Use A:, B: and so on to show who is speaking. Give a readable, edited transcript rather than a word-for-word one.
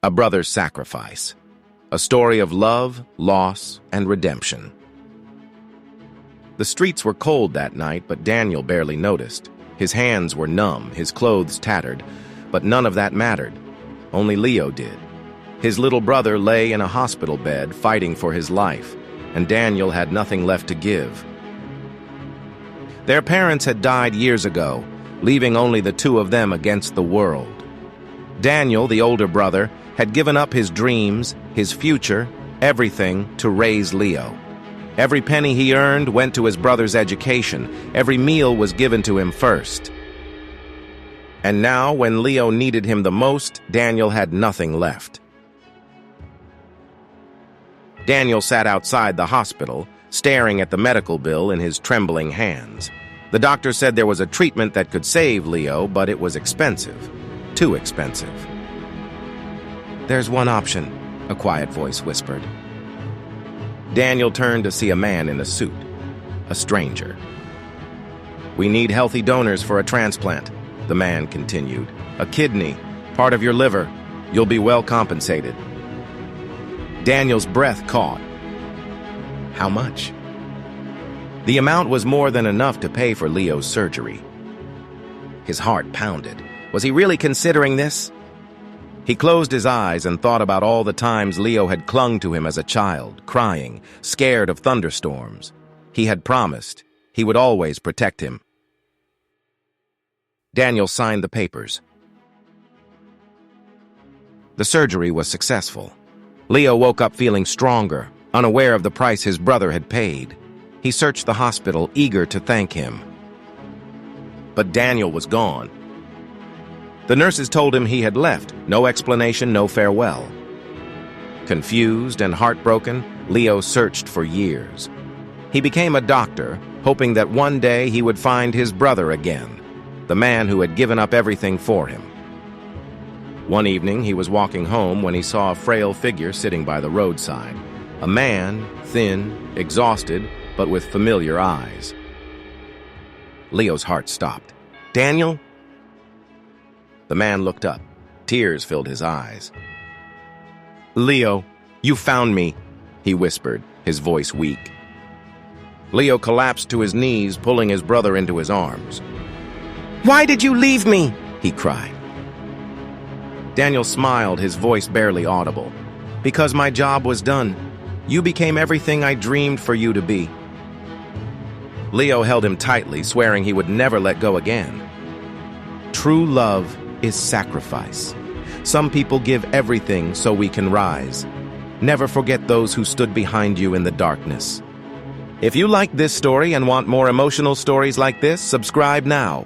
A: A brother's sacrifice. A story of love, loss, and redemption. The streets were cold that night, but Daniel barely noticed. His hands were numb, his clothes tattered, but none of that mattered. Only Leo did. His little brother lay in a hospital bed, fighting for his life, and Daniel had nothing left to give. Their parents had died years ago, leaving only the two of them against the world. Daniel, the older brother, had given up his dreams, his future, everything to raise Leo. Every penny he earned went to his brother's education. Every meal was given to him first. And now, when Leo needed him the most, Daniel had nothing left. Daniel sat outside the hospital, staring at the medical bill in his trembling hands. The doctor said there was a treatment that could save Leo, but it was expensive. Too expensive. "There's one option," a quiet voice whispered. Daniel turned to see a man in a suit, a stranger. "We need healthy donors for a transplant," the man continued. "A kidney, part of your liver. You'll be well compensated." Daniel's breath caught. How much? The amount was more than enough to pay for Leo's surgery. His heart pounded. Was he really considering this? He closed his eyes and thought about all the times Leo had clung to him as a child, crying, scared of thunderstorms. He had promised he would always protect him. Daniel signed the papers. The surgery was successful. Leo woke up feeling stronger, unaware of the price his brother had paid. He searched the hospital, eager to thank him. But Daniel was gone. The nurses told him he had left. No explanation, no farewell. Confused and heartbroken, Leo searched for years. He became a doctor, hoping that one day he would find his brother again, the man who had given up everything for him. One evening, he was walking home when he saw a frail figure sitting by the roadside. A man, thin, exhausted, but with familiar eyes. Leo's heart stopped. "Daniel?" The man looked up. Tears filled his eyes. "Leo, you found me," he whispered, his voice weak. Leo collapsed to his knees, pulling his brother into his arms. "Why did you leave me?" he cried. Daniel smiled, his voice barely audible. "Because my job was done. You became everything I dreamed for you to be." Leo held him tightly, swearing he would never let go again. True love is sacrifice. Some people give everything so we can rise. Never forget those who stood behind you in the darkness. If you like this story and want more emotional stories like this, subscribe now.